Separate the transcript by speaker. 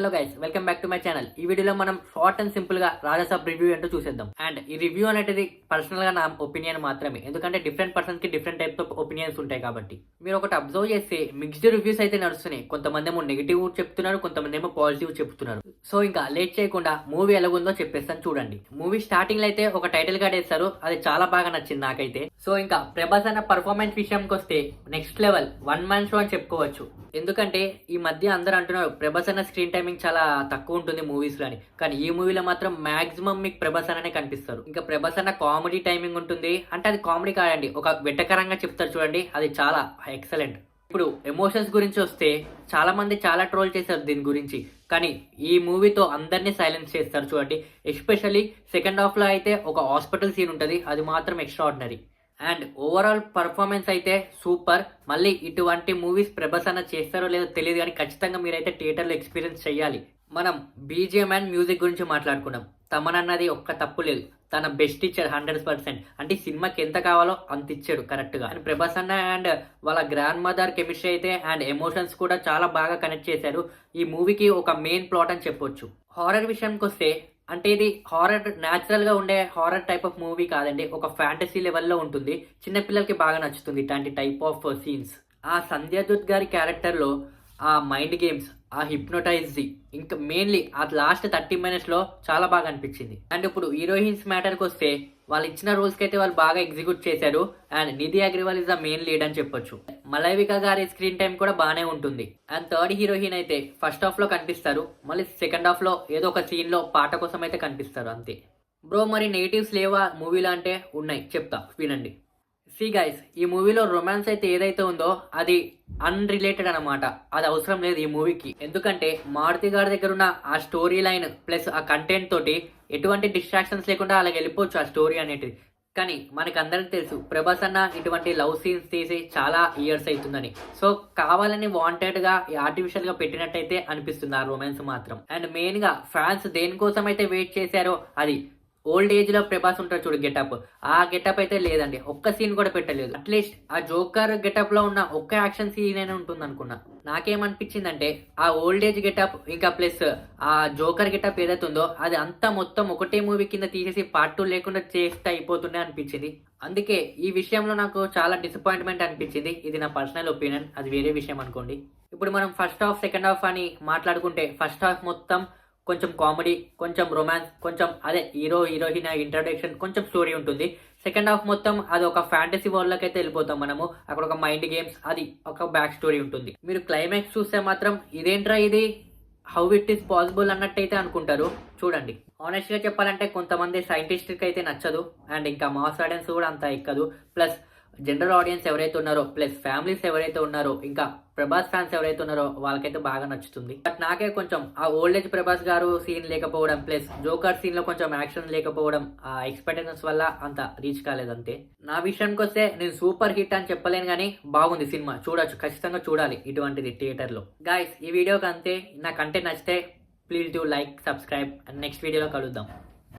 Speaker 1: Hello guys, welcome back to my channel. ఈ వీడియోలో మనం షార్ట్ అండ్ సింపుల్ గా రాజాసాబ్ రివ్యూ ఏంటో చూసేద్దాం. అండ్ ఈ రివ్యూ అనేది పర్సనల్ గా నా ఒపీనియన్ మాత్రమే, ఎందుకంటే డిఫరెంట్ పర్సన్ కి డిఫరెంట్ టైప్స్ ఆఫ్ ఒపీనియన్స్ ఉంటాయి కాబట్టి. మీరు ఒకటి అబ్జర్వ్ చేస్తే మిక్స్డ్ రివ్యూస్ అయితే నడుస్తున్నాయి. కొంతమంది ఏమో నెగిటివ్ చెప్తున్నారు, కొంతమంది ఏమో పాజిటివ్ చెప్తున్నారు. సో ఇంకా లేట్ చేయకుండా మూవీ ఎలాగుందో చెప్పేస్తాను చూడండి. మూవీ స్టార్టింగ్ లో అయితే ఒక టైటిల్ కార్డ్ వేస్తారు, అది చాలా బాగా నచ్చింది నాకైతే. సో ఇంకా ప్రభాస్ అన్న పర్ఫార్మెన్స్ విషయంకి వస్తే next level, one man show అని చెప్పుకోవచ్చు. ఎందుకంటే ఈ మధ్య అందరూ అంటున్నారు ప్రభాస్ అన్న స్క్రీన్ టైమింగ్ చాలా తక్కువ ఉంటుంది మూవీస్ లో అని, కానీ ఈ మూవీలో మాత్రం మాక్సిమం మీకు ప్రభాస్ అన్ననే కనిపిస్తారు. ఇంకా ప్రభాస్ అన్న కామెడీ టైమింగ్ ఉంటుంది, అంటే అది కామెడీ కాదండి, ఒక వెటకరంగా చెప్తారు చూడండి, అది చాలా ఎక్సలెంట్. ఇప్పుడు ఎమోషన్స్ గురించి వస్తే చాలా మంది చాలా ట్రోల్ చేశారు దీని గురించి, కానీ ఈ మూవీతో అందరినీ సైలెన్స్ చేస్తారు చూడండి. ఎస్పెషల్లీ సెకండ్ హాఫ్ లో అయితే ఒక హాస్పిటల్ సీన్ ఉంటుంది, అది మాత్రం ఎక్స్ట్రాడినరీ. అండ్ ఓవరాల్ పర్ఫార్మెన్స్ అయితే సూపర్. మళ్ళీ ఇటువంటి మూవీస్ ప్రభాస్ అన్న చేస్తారో లేదో తెలియదు, కానీ ఖచ్చితంగా మీరైతే థియేటర్లో ఎక్స్పీరియన్స్ చేయాలి. మనం బీజిఎం అండ్ మ్యూజిక్ గురించి మాట్లాడుకున్నాం. తమనన్నది ఒక్క తప్పు లేదు, తన బెస్ట్ ఇచ్చాడు 100%. అంటే సినిమాకి ఎంత కావాలో అంత ఇచ్చాడు కరెక్ట్గా. అండ్ ప్రభాస్ అన్న అండ్ వాళ్ళ గ్రాండ్ మదర్ కెమిస్ట్రీ అయితే అండ్ ఎమోషన్స్ కూడా చాలా బాగా కనెక్ట్ చేశారు. ఈ మూవీకి ఒక మెయిన్ ప్లాట్ అని చెప్పొచ్చు. హారర్ విషయానికి వస్తే అంటే ఇది హారర్ న్యాచురల్ గా ఉండే హారర్ టైప్ ఆఫ్ మూవీ కాదండి, ఒక ఫ్యాంటసీ లెవెల్లో ఉంటుంది. చిన్నపిల్లలకి బాగా నచ్చుతుంది ఇట్లాంటి టైప్ ఆఫ్ సీన్స్. ఆ సంధ్యా దత్ గారి క్యారెక్టర్ లో ఆ మైండ్ గేమ్స్, ఆ హిప్నోటైజ్, ఇంకా మెయిన్లీ ఆ లాస్ట్ 30 minutes లో చాలా బాగా అనిపించింది. అండ్ ఇప్పుడు హీరోయిన్స్ మ్యాటర్కి వస్తే వాళ్ళు ఇచ్చిన రోల్స్ కి అయితే వాళ్ళు బాగా ఎగ్జిక్యూట్ చేశారు. And Nidhi Agarwal is the main lead అని చెప్పొచ్చు. మలైవిక గారి స్క్రీన్ టైం కూడా బాగానే ఉంటుంది. అండ్ థర్డ్ హీరోయిన్ అయితే ఫస్ట్ హాఫ్ లో కనిపిస్తారు, మళ్ళీ సెకండ్ హాఫ్ లో ఏదో ఒక సీన్ లో పాట కోసం అయితే కనిపిస్తారు అంతే. బ్రో మరి నెగిటివ్స్ లేవా మూవీలో అంటే ఉన్నాయి, చెప్తా వినండి. సి గైస్, ఈ మూవీలో రొమాన్స్ అయితే ఏదైతే ఉందో అది అన్రిలేటెడ్ అనమాట, అది అవసరం లేదు ఈ మూవీకి. ఎందుకంటే మారుతి గారి దగ్గర ఉన్న ఆ స్టోరీ లైన్ ప్లస్ ఆ కంటెంట్ తోటి ఎటువంటి డిస్ట్రాక్షన్స్ లేకుండా అలాగ వెళ్ళిపోవచ్చు ఆ స్టోరీ అనేది. కానీ మనకి అందరికి తెలుసు ప్రభాస్ అన్న ఇటువంటి లవ్ సీన్స్ తీసి చాలా ఇయర్స్ అవుతుందని. సో కావాలని వాంటెడ్ గా ఆర్టిఫిషియల్ గా పెట్టినట్టయితే అనిపిస్తుంది ఆ రొమాన్స్ మాత్రం. అండ్ మెయిన్ గా ఫ్యాన్స్ దేనికోసం అయితే వెయిట్ చేశారో అది ఓల్డ్ ఏజ్ లో ప్రభాస్ ఉంటారు చూడు గెటప్, ఆ గెటప్ అయితే లేదండి, ఒక్క సీన్ కూడా పెట్టలేదు. అట్లీస్ట్ ఆ జోకర్ గెటప్ లో ఉన్న ఒక్క యాక్షన్ సీన్ అయినా ఉంటుంది అనుకున్నా. నాకేమనిపించిందంటే ఆ ఓల్డ్ ఏజ్ గెటప్ ఇంకా ప్లస్ ఆ జోకర్ గెటప్ ఏదైతే ఉందో అది అంతా మొత్తం ఒకటే మూవీ కింద తీసేసి పార్ట్ 2 లేకుండా చేస్తే అయిపోతుండే అనిపించింది. అందుకే ఈ విషయంలో నాకు చాలా డిసప్పాయింట్మెంట్ అనిపించింది. ఇది నా పర్సనల్ ఒపీనియన్, అది వేరే విషయం అనుకోండి. ఇప్పుడు మనం ఫస్ట్ హాఫ్ సెకండ్ హాఫ్ అని మాట్లాడుకుంటే ఫస్ట్ హాఫ్ మొత్తం కొంచెం కామెడీ, కొంచెం రొమాన్స్, కొంచెం అదే హీరో హీరోయిన్ ఇంట్రడక్షన్, కొంచెం స్టోరీ ఉంటుంది. సెకండ్ హాఫ్ మొత్తం అది ఒక ఫ్యాంటసీ వరల్డ్ లోకి అయితే వెళ్ళిపోతాం మనము. అక్కడ ఒక మైండ్ గేమ్స్, అది ఒక బ్యాక్ స్టోరీ ఉంటుంది. మీరు క్లైమాక్స్ చూస్తే మాత్రం ఇదేంట్రా ఇది, హౌ ఇట్ ఈస్ పాసిబుల్ అన్నట్టయితే అనుకుంటారు. చూడండి, ఆనెస్ట్ గా చెప్పాలంటే కొంతమంది సైంటిస్ట్ కి అయితే నచ్చదు, అండ్ ఇంకా మాస్ ఆడియన్స్ కూడా అంత ఎక్కదు. ప్లస్ జనరల్ ఆడియన్స్ ఎవరైతే ఉన్నారో ప్లస్ ఫ్యామిలీస్ ఎవరైతే ఉన్నారో ఇంకా ప్రభాస్ ఫ్యాన్స్ ఎవరైతే ఉన్నారో వాళ్ళకైతే బాగా నచ్చుతుంది. బట్ నాకే కొంచెం ఆ ఓల్డ్ ఏజ్ ప్రభాస్ గారు సీన్ లేకపోవడం ప్లస్ జోకర్ సీన్ లో కొంచెం యాక్షన్ లేకపోవడం ఆ ఎక్స్పెక్టేషన్స్ వల్ల అంత రీచ్ కాలేదంతే. నా విషయానికి వస్తే నేను సూపర్ హిట్ అని చెప్పలేను, కానీ బాగుంది సినిమా, చూడొచ్చు, ఖచ్చితంగా చూడాలి ఇటువంటిది థియేటర్ లో. గైస్ ఈ వీడియోకి అంతే. నా కంటెంట్ నచ్చితే please do like, subscribe, and next వీడియోలో కలుద్దాం.